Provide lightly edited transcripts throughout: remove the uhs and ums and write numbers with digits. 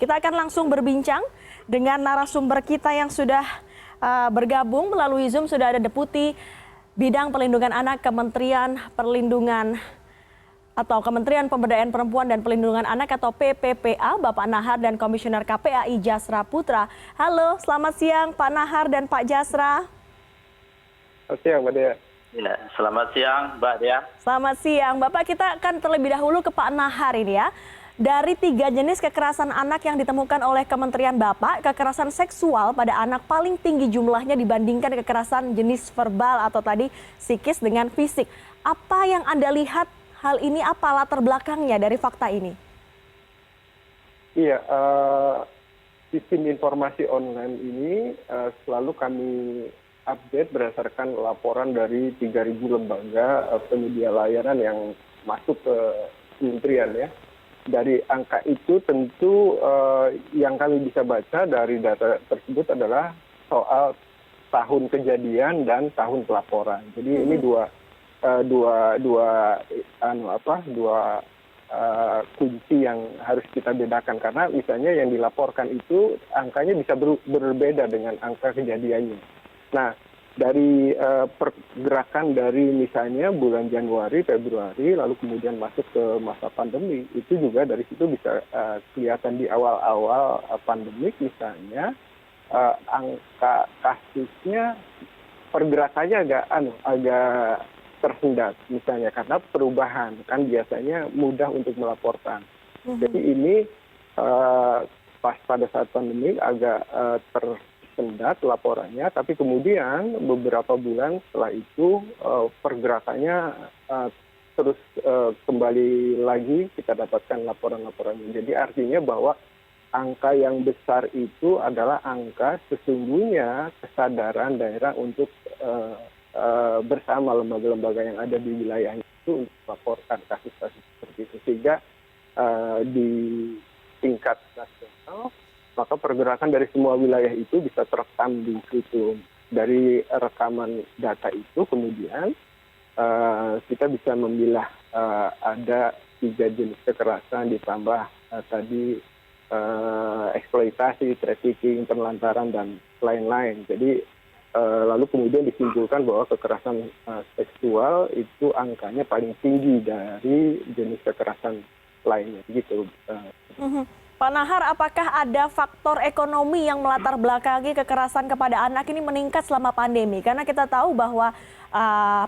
Kita akan langsung berbincang dengan narasumber kita yang sudah bergabung melalui Zoom. Sudah ada Deputi Bidang Perlindungan Anak Kementerian Perlindungan atau Kementerian Pemberdayaan Perempuan dan Pelindungan Anak atau PPPA, Bapak Nahar, dan Komisioner KPAI Jasra Putra. Halo, selamat siang Pak Nahar dan Pak Jasra. Selamat siang Mbak Dea. Ya, selamat siang Mbak Dea. Selamat siang Bapak, kita akan terlebih dahulu ke Pak Nahar ini ya. Dari 3 jenis kekerasan anak yang ditemukan oleh Kementerian Bapak, kekerasan seksual pada anak paling tinggi jumlahnya dibandingkan kekerasan jenis verbal atau tadi psikis dengan fisik. Apa yang Anda lihat hal ini, apa latar belakangnya dari fakta ini? Iya, sistem informasi online ini selalu kami update berdasarkan laporan dari 3.000 lembaga penyedia layanan yang masuk ke kementerian ya. Dari angka itu tentu yang kami bisa baca dari data tersebut adalah soal tahun kejadian dan tahun pelaporan. Jadi ini dua kunci yang harus kita bedakan, karena misalnya yang dilaporkan itu angkanya bisa berbeda dengan angka kejadiannya. Nah, dari pergerakan dari misalnya bulan Januari, Februari, lalu kemudian masuk ke masa pandemi, itu juga dari situ bisa kelihatan di awal-awal pandemik misalnya angka kasusnya pergerakannya agak tersendat misalnya karena perubahan, kan biasanya mudah untuk melaporkan. Jadi ini pas pada saat pandemi agak tersendat laporannya, tapi kemudian beberapa bulan setelah itu pergerakannya terus kembali lagi kita dapatkan laporan-laporannya. Jadi artinya bahwa angka yang besar itu adalah angka sesungguhnya kesadaran daerah untuk bersama lembaga-lembaga yang ada di wilayah itu untuk melaporkan kasus-kasus seperti itu, sehingga di tingkat nasional maka pergerakan dari semua wilayah itu bisa terekam di situ. Dari rekaman data itu kemudian kita bisa memilah ada 3 jenis kekerasan ditambah tadi eksploitasi, trafficking, penelantaran dan lain-lain. Jadi lalu kemudian disimpulkan bahwa kekerasan seksual itu angkanya paling tinggi dari jenis kekerasan lainnya gitu. Pak Nahar, apakah ada faktor ekonomi yang melatar belakangi kekerasan kepada anak ini meningkat selama pandemi? Karena kita tahu bahwa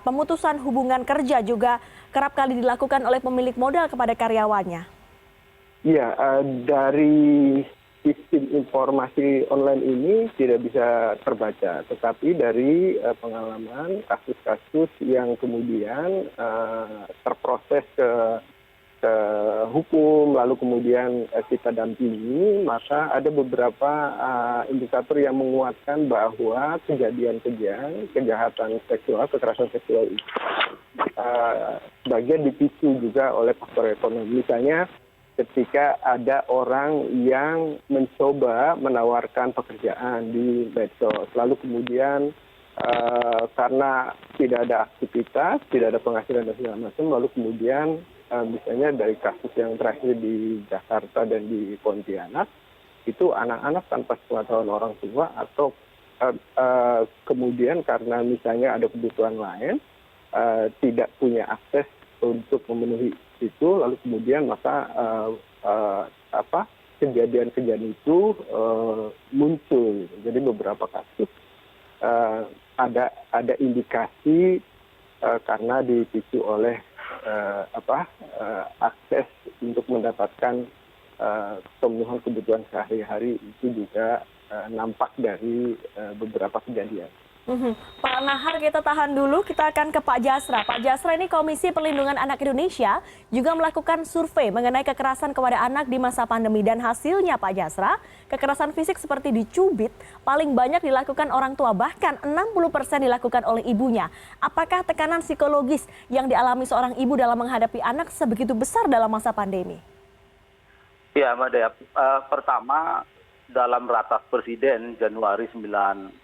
pemutusan hubungan kerja juga kerap kali dilakukan oleh pemilik modal kepada karyawannya. Iya, dari sistem informasi online ini tidak bisa terbaca, tetapi dari pengalaman kasus-kasus yang kemudian terproses ke hukum, lalu kemudian kita dampingi, maka ada beberapa indikator yang menguatkan bahwa kejahatan seksual, kekerasan seksual itu sebagian dipicu juga oleh faktor ekonomi. Misalnya ketika ada orang yang mencoba menawarkan pekerjaan di medsos, lalu kemudian karena tidak ada aktivitas, tidak ada penghasilan dan segala macam, lalu kemudian misalnya dari kasus yang terakhir di Jakarta dan di Pontianak, itu anak-anak tanpa sepengetahuan orang tua atau kemudian karena misalnya ada kebutuhan lain, tidak punya akses untuk memenuhi itu, lalu kemudian maka kejadian-kejadian itu muncul. Jadi beberapa kasus ada indikasi karena dipicu oleh akses untuk mendapatkan pemenuhan kebutuhan sehari-hari itu juga nampak dari beberapa kejadian. Pak Nahar, kita tahan dulu, kita akan ke Pak Jasra. Pak Jasra, ini Komisi Perlindungan Anak Indonesia juga melakukan survei mengenai kekerasan kepada anak di masa pandemi. Dan hasilnya Pak Jasra, kekerasan fisik seperti dicubit paling banyak dilakukan orang tua, bahkan 60% dilakukan oleh ibunya. Apakah tekanan psikologis yang dialami seorang ibu dalam menghadapi anak sebegitu besar dalam masa pandemi? Ya, Mbak Dea. Pertama, dalam ratas Presiden Januari 9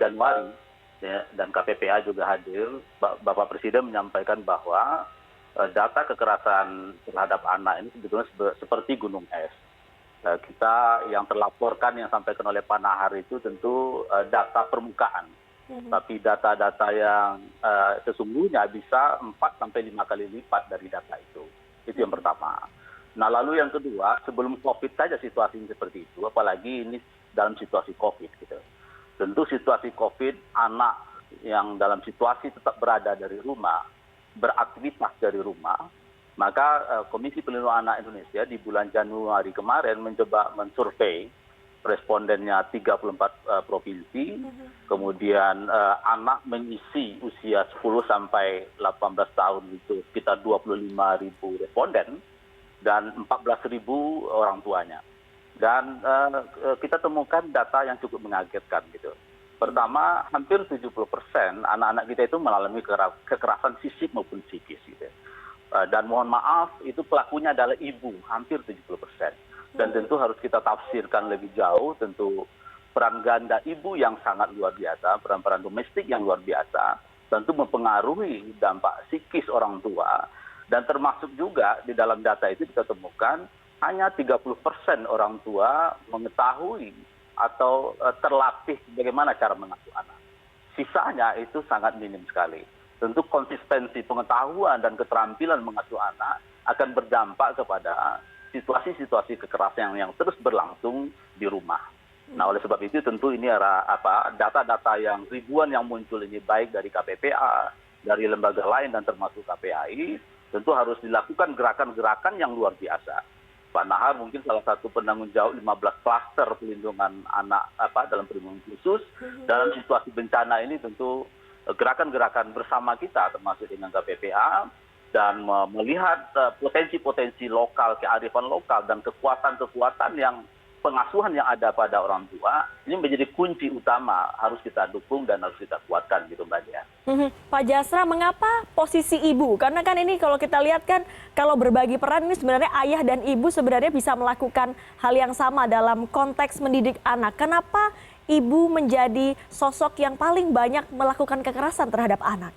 Januari ya, dan KPPA juga hadir, Bapak Presiden menyampaikan bahwa data kekerasan terhadap anak ini sebetulnya seperti gunung es. kita yang terlaporkan yang sampaikan oleh Pak Nahar itu tentu data permukaan. Tapi data-data yang sesungguhnya bisa 4 sampai 5 kali lipat dari data itu. Itu yang pertama. Nah lalu yang kedua, sebelum COVID saja situasi seperti itu, apalagi ini dalam situasi COVID gitu. Tentu situasi COVID, anak yang dalam situasi tetap berada dari rumah, beraktivitas dari rumah, maka Komisi Perlindungan Anak Indonesia di bulan Januari kemarin mencoba mensurvei respondennya 34 provinsi, kemudian anak mengisi usia 10 sampai 18 tahun itu sekitar 25.000 responden dan 14.000 orang tuanya. Dan kita temukan data yang cukup mengagetkan gitu. Pertama, hampir 70% anak-anak kita itu mengalami kekerasan fisik maupun psikis gitu. Dan mohon maaf, itu pelakunya adalah ibu, hampir 70%. Dan tentu harus kita tafsirkan lebih jauh, tentu peran ganda ibu yang sangat luar biasa, peran-peran domestik yang luar biasa, tentu mempengaruhi dampak psikis orang tua. Dan termasuk juga di dalam data itu kita temukan hanya 30% orang tua mengetahui atau terlatih bagaimana cara mengasuh anak. Sisanya itu sangat minim sekali. Tentu konsistensi pengetahuan dan keterampilan mengasuh anak akan berdampak kepada situasi-situasi kekerasan yang terus berlangsung di rumah. Nah, oleh sebab itu tentu ini data-data yang ribuan yang muncul ini baik dari KPPA, dari lembaga lain dan termasuk KPAI, tentu harus dilakukan gerakan-gerakan yang luar biasa. Pak Nahar mungkin salah satu penanggung jawab 15 klaster pelindungan anak dalam perlindungan khusus. Dalam situasi bencana ini tentu gerakan-gerakan bersama kita termasuk dengan KPPA dan melihat potensi-potensi lokal, kearifan lokal dan kekuatan-kekuatan yang pengasuhan yang ada pada orang tua ini menjadi kunci utama harus kita dukung dan harus kita kuatkan gitu Mbak Dea. Pak Jasra, mengapa posisi ibu? Karena kan ini kalau kita lihat kan kalau berbagi peran ini sebenarnya ayah dan ibu sebenarnya bisa melakukan hal yang sama dalam konteks mendidik anak. Kenapa ibu menjadi sosok yang paling banyak melakukan kekerasan terhadap anak?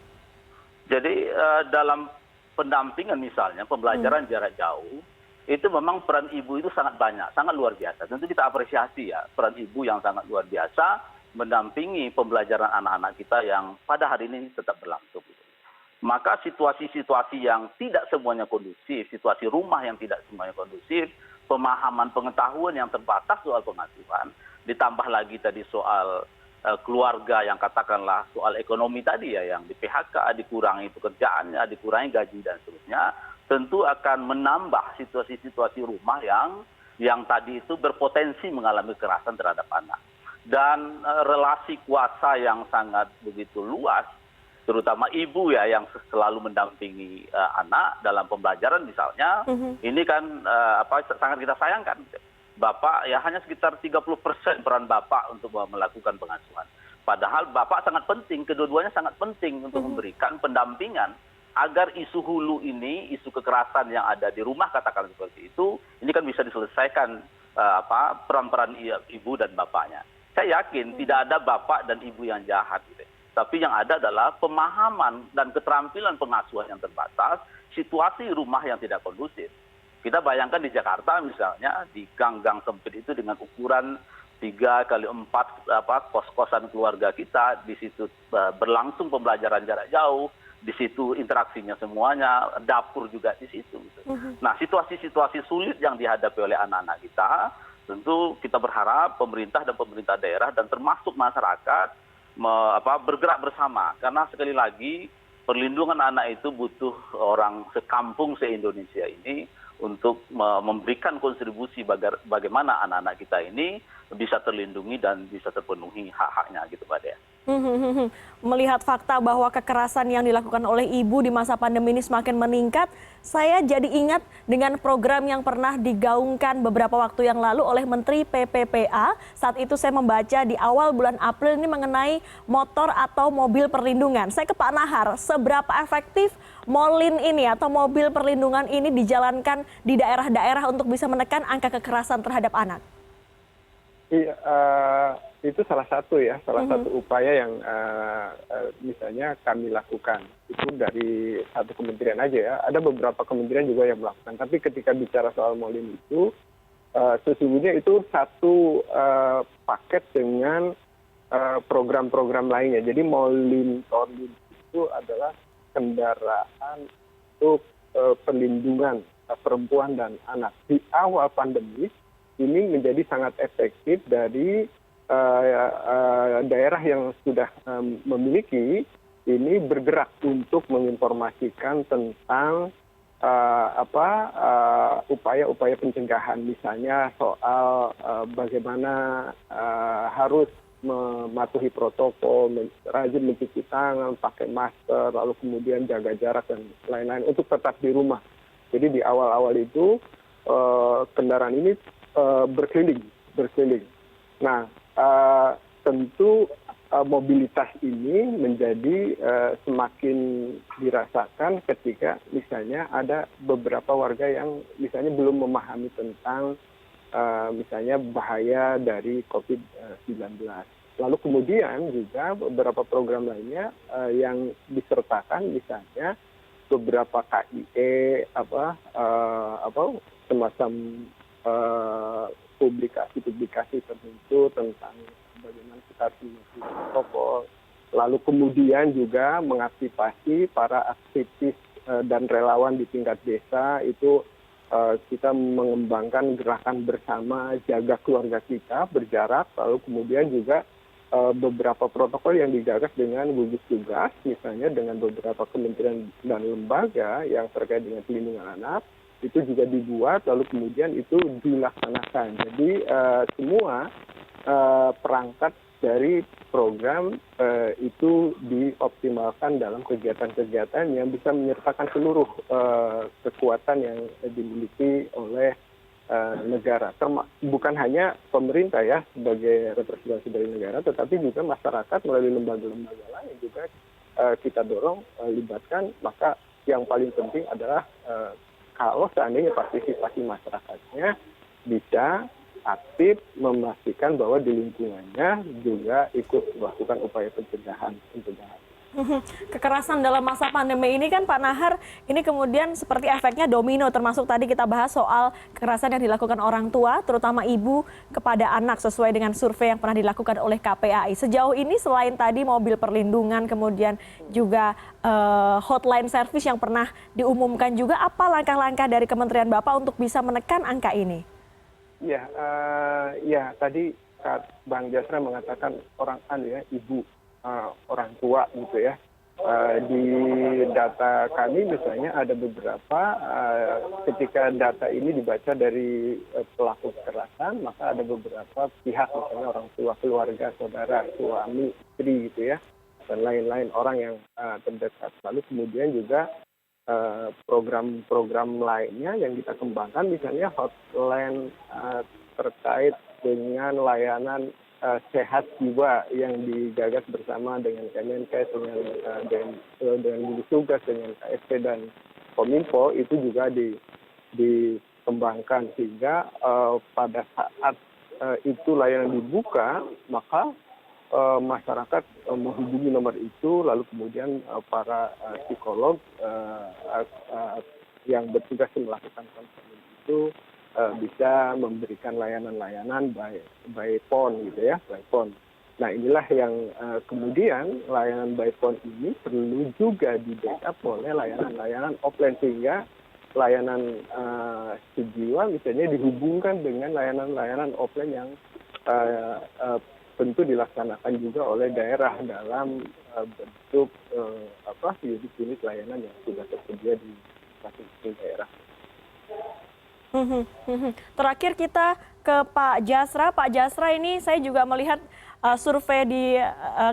Jadi dalam pendampingan misalnya pembelajaran jarak jauh itu memang peran ibu itu sangat banyak, sangat luar biasa. Tentu kita apresiasi ya peran ibu yang sangat luar biasa mendampingi pembelajaran anak-anak kita yang pada hari ini tetap berlangsung. Maka situasi-situasi yang tidak semuanya kondusif, situasi rumah yang tidak semuanya kondusif, pemahaman pengetahuan yang terbatas soal pengasuhan, ditambah lagi tadi soal keluarga yang katakanlah soal ekonomi tadi ya yang di PHK, dikurangi pekerjaannya, dikurangi gaji dan seterusnya, tentu akan menambah situasi-situasi rumah yang tadi itu berpotensi mengalami kekerasan terhadap anak. Dan relasi kuasa yang sangat begitu luas, terutama ibu ya yang selalu mendampingi anak dalam pembelajaran misalnya, ini kan sangat kita sayangkan. Bapak ya hanya sekitar 30% peran Bapak untuk melakukan pengasuhan. Padahal Bapak sangat penting, kedua-duanya sangat penting untuk memberikan pendampingan agar isu hulu ini, isu kekerasan yang ada di rumah katakan seperti itu, ini kan bisa diselesaikan peran-peran ibu dan bapaknya. Saya yakin tidak ada bapak dan ibu yang jahat, gitu. Tapi yang ada adalah pemahaman dan keterampilan pengasuhan yang terbatas, situasi rumah yang tidak kondusif. Kita bayangkan di Jakarta misalnya, di gang-gang sempit itu dengan ukuran 3 kali 4 kos-kosan keluarga kita, di situ berlangsung pembelajaran jarak jauh, di situ interaksinya semuanya, dapur juga di situ. Nah, situasi-situasi sulit yang dihadapi oleh anak-anak kita, tentu kita berharap pemerintah dan pemerintah daerah dan termasuk masyarakat bergerak bersama. Karena sekali lagi perlindungan anak itu butuh orang sekampung se-Indonesia ini untuk memberikan kontribusi bagaimana anak-anak kita ini bisa terlindungi dan bisa terpenuhi hak-haknya gitu Mbak Dea. Melihat fakta bahwa kekerasan yang dilakukan oleh ibu di masa pandemi ini semakin meningkat, saya jadi ingat dengan program yang pernah digaungkan beberapa waktu yang lalu oleh Menteri PPPA. Saat itu saya membaca di awal bulan April ini mengenai motor atau mobil perlindungan. Saya ke Pak Nahar, seberapa efektif Molin ini atau mobil perlindungan ini dijalankan di daerah-daerah untuk bisa menekan angka kekerasan terhadap anak? Iya, itu salah satu upaya yang misalnya kami lakukan. Itu dari satu kementerian aja ya. Ada beberapa kementerian juga yang melakukan. Tapi ketika bicara soal Molin itu, sesungguhnya itu satu paket dengan program-program lainnya. Jadi Molintolim itu adalah kendaraan untuk perlindungan perempuan dan anak. Di awal pandemi ini menjadi sangat efektif dari daerah yang sudah memiliki ini bergerak untuk menginformasikan tentang upaya-upaya pencegahan, misalnya soal bagaimana harus mematuhi protokol, rajin mencuci tangan, pakai masker, lalu kemudian jaga jarak dan lain-lain untuk tetap di rumah. Jadi di awal-awal itu kendaraan ini berkeliling. Nah, tentu mobilitas ini menjadi semakin dirasakan ketika misalnya ada beberapa warga yang misalnya belum memahami tentang misalnya bahaya dari COVID-19. Lalu kemudian juga beberapa program lainnya yang disertakan misalnya beberapa KIE semacam publikasi tertentu tentang bagaimana kita harus mematuhi protokol. Lalu kemudian juga mengaktifasi para aktivis dan relawan di tingkat desa itu kita mengembangkan gerakan bersama jaga keluarga kita berjarak, lalu kemudian juga beberapa protokol yang digagas dengan gugus tugas, misalnya dengan beberapa kementerian dan lembaga yang terkait dengan pelindungan anak, itu juga dibuat, lalu kemudian itu dilaksanakan. Jadi semua perangkat dari program itu dioptimalkan dalam kegiatan-kegiatan yang bisa menyertakan seluruh kekuatan yang dimiliki oleh negara. Bukan hanya pemerintah ya sebagai representasi dari negara, tetapi juga masyarakat melalui lembaga-lembaga lain juga kita dorong libatkan. Maka yang paling penting adalah kalau seandainya partisipasi masyarakatnya bisa aktif memastikan bahwa di lingkungannya juga ikut melakukan upaya pencegahan. Kekerasan dalam masa pandemi ini kan Pak Nahar, ini kemudian seperti efeknya domino, termasuk tadi kita bahas soal kekerasan yang dilakukan orang tua, terutama ibu kepada anak sesuai dengan survei yang pernah dilakukan oleh KPAI. Sejauh ini selain tadi mobil perlindungan, kemudian juga hotline service yang pernah diumumkan juga, apa langkah-langkah dari Kementerian Bapak untuk bisa menekan angka ini? Ya, tadi Bang Jasra mengatakan ibu, orang tua gitu ya. Di data kami misalnya ada beberapa ketika data ini dibaca dari pelaku kekerasan, maka ada beberapa pihak misalnya orang tua, keluarga, saudara, suami, istri gitu ya, dan lain-lain orang yang terdekat. Lalu kemudian juga program-program lainnya yang kita kembangkan, misalnya hotline terkait dengan layanan sehat jiwa yang digagas bersama dengan Kemenkes, dengan gugus tugas, dengan KSP dan Kominfo, itu juga dikembangkan sehingga pada saat itu layanan dibuka, maka masyarakat menghubungi nomor itu, lalu kemudian para psikolog yang bertugas melakukan konseling itu bisa memberikan layanan-layanan by phone gitu ya, by phone. Nah inilah yang kemudian layanan by phone ini perlu juga di-backup oleh layanan-layanan offline, sehingga layanan sejiwa misalnya dihubungkan dengan layanan-layanan offline yang tentu dilaksanakan juga oleh daerah dalam bentuk unit layanan yang sudah tersedia di masing-masing daerah. Terakhir kita ke Pak Jasra. Pak Jasra, ini saya juga melihat survei di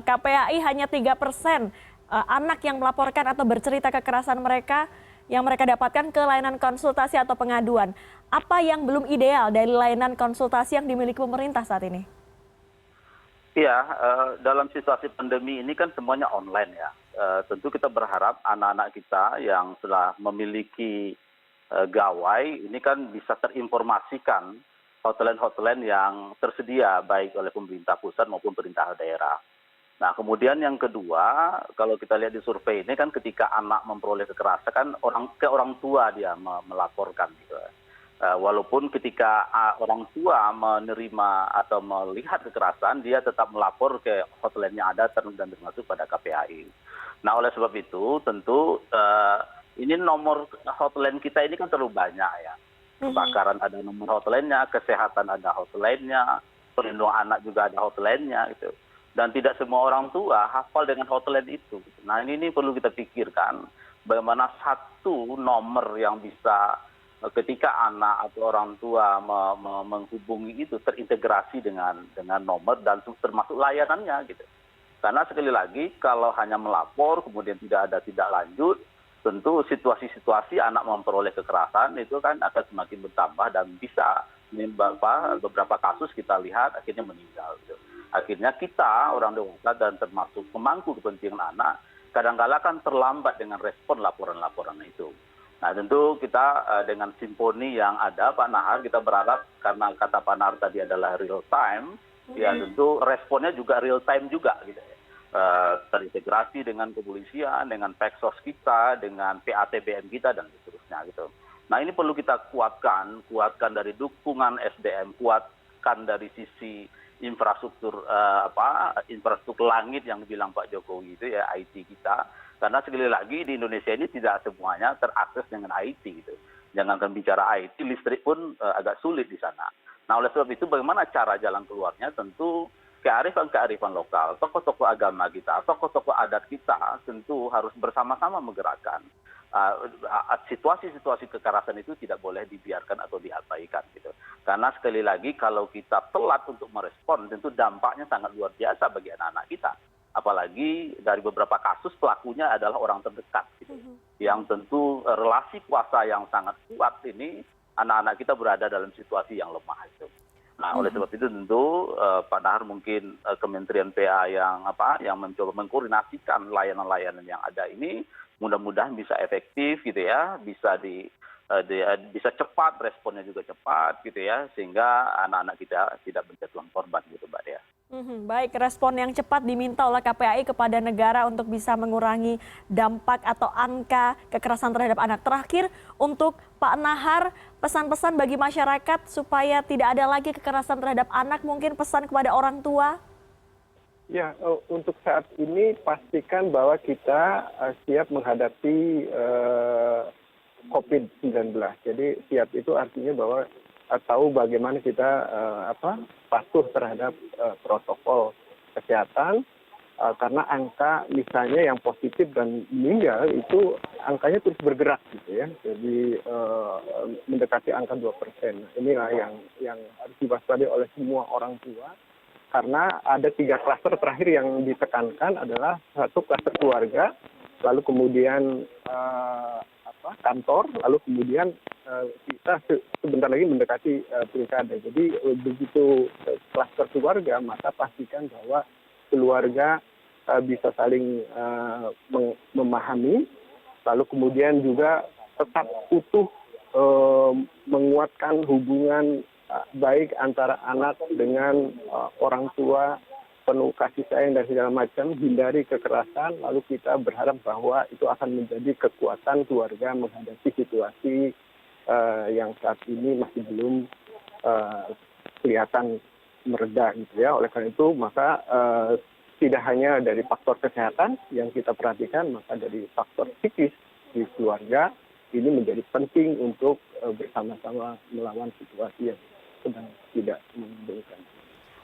KPAI hanya 3% anak yang melaporkan atau bercerita kekerasan mereka yang mereka dapatkan ke layanan konsultasi atau pengaduan. Apa yang belum ideal dari layanan konsultasi yang dimiliki pemerintah saat ini? Iya, dalam situasi pandemi ini kan semuanya online ya. Tentu kita berharap anak-anak kita yang sudah memiliki gawai ini kan bisa terinformasikan hotline-hotline yang tersedia baik oleh pemerintah pusat maupun pemerintah daerah. Nah, kemudian yang kedua, kalau kita lihat di survei ini kan ketika anak memperoleh kekerasan kan orang tua dia melaporkan gitu. Walaupun ketika orang tua menerima atau melihat kekerasan, dia tetap melapor ke hotline yang ada dan termasuk pada KPAI. Nah, oleh sebab itu tentu ini nomor hotline kita ini kan terlalu banyak ya. Kebakaran ada nomor hotline-nya, kesehatan ada hotline-nya, perlindungan anak juga ada hotline-nya gitu. Dan tidak semua orang tua hafal dengan hotline itu. Nah, ini perlu kita pikirkan bagaimana satu nomor yang bisa ketika anak atau orang tua menghubungi itu terintegrasi dengan nomor dan termasuk layanannya gitu. Karena sekali lagi kalau hanya melapor kemudian tidak ada tindak lanjut, tentu situasi-situasi anak memperoleh kekerasan itu kan akan semakin bertambah dan bisa beberapa kasus kita lihat akhirnya meninggal gitu. Akhirnya kita orang dewasa dan termasuk pemangku kepentingan anak kadang-kala kan terlambat dengan respon laporan-laporan itu. Nah, tentu kita dengan simponi yang ada Pak Nahar, kita berharap karena kata Pak Nahar tadi adalah real time, ya tentu responnya juga real time juga gitu ya. Terintegrasi dengan kepolisian, dengan Peksos kita, dengan PATBM kita dan seterusnya gitu. Nah, ini perlu kita kuatkan dari dukungan SDM, kuatkan dari sisi infrastruktur infrastruktur langit yang dibilang Pak Jokowi itu ya IT kita. Karena sekali lagi di Indonesia ini tidak semuanya terakses dengan IT gitu. Jangankan bicara IT, listrik pun agak sulit di sana. Nah, oleh sebab itu bagaimana cara jalan keluarnya tentu kearifan-kearifan lokal, tokoh-tokoh agama kita, tokoh-tokoh adat kita tentu harus bersama-sama menggerakkan. Situasi-situasi kekerasan itu tidak boleh dibiarkan atau diabaikan gitu. Karena sekali lagi kalau kita telat untuk merespon tentu dampaknya sangat luar biasa bagi anak-anak kita. Apalagi dari beberapa kasus pelakunya adalah orang terdekat gitu. Yang tentu relasi kuasa yang sangat kuat ini anak-anak kita berada dalam situasi yang lemah itu. Nah, oleh sebab itu tentu Pak Nahar mungkin Kementerian PA yang mencoba mengkoordinasikan layanan-layanan yang ada ini mudah-mudahan bisa efektif gitu ya, bisa cepat, responnya juga cepat gitu ya, sehingga anak-anak kita tidak berjatuhan korban gitu Mbak Dea. Baik, respon yang cepat diminta oleh KPAI kepada negara untuk bisa mengurangi dampak atau angka kekerasan terhadap anak. Terakhir, untuk Pak Nahar, pesan-pesan bagi masyarakat supaya tidak ada lagi kekerasan terhadap anak, mungkin pesan kepada orang tua? Ya, untuk saat ini pastikan bahwa kita siap menghadapi COVID-19. Jadi siap itu artinya bahwa tahu bagaimana kita patuh terhadap protokol kesehatan, karena angka misalnya yang positif dan meninggal itu angkanya terus bergerak gitu ya, jadi mendekati angka 2%. Inilah yang harus diwaspadai oleh semua orang tua, karena ada 3 klaster terakhir yang ditekankan adalah satu klaster keluarga, lalu kemudian kantor, lalu kemudian kita sebentar lagi mendekati pilkada. Jadi begitu klaster keluarga, maka pastikan bahwa keluarga bisa saling memahami, lalu kemudian juga tetap utuh menguatkan hubungan baik antara anak dengan orang tua, penuh kasih sayang dan segala macam, hindari kekerasan, lalu kita berharap bahwa itu akan menjadi kekuatan keluarga menghadapi situasi yang saat ini masih belum kelihatan mereda gitu ya. Oleh karena itu maka tidak hanya dari faktor kesehatan yang kita perhatikan, maka dari faktor psikis di keluarga ini menjadi penting untuk bersama-sama melawan situasi yang sedang tidak menguntungkan.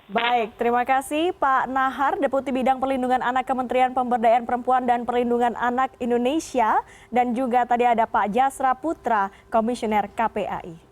Baik, terima kasih Pak Nahar, Deputi Bidang Perlindungan Anak Kementerian Pemberdayaan Perempuan dan Perlindungan Anak Indonesia, dan juga tadi ada Pak Jasra Putra, Komisioner KPAI.